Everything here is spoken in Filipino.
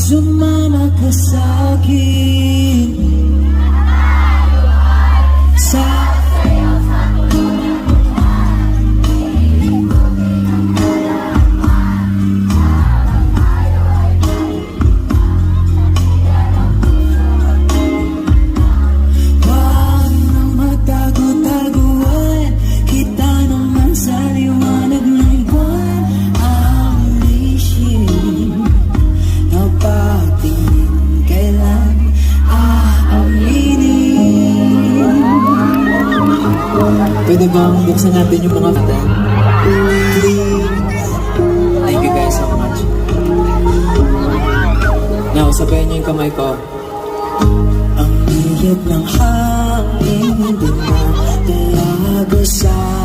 Sumama ka sa'kin sa pwede bang buksan natin yung mga mata? Please. Thank you guys so much. Now, sabayan niyo yung kamay ko. Ang hiyad ng hangin, di na dalago sa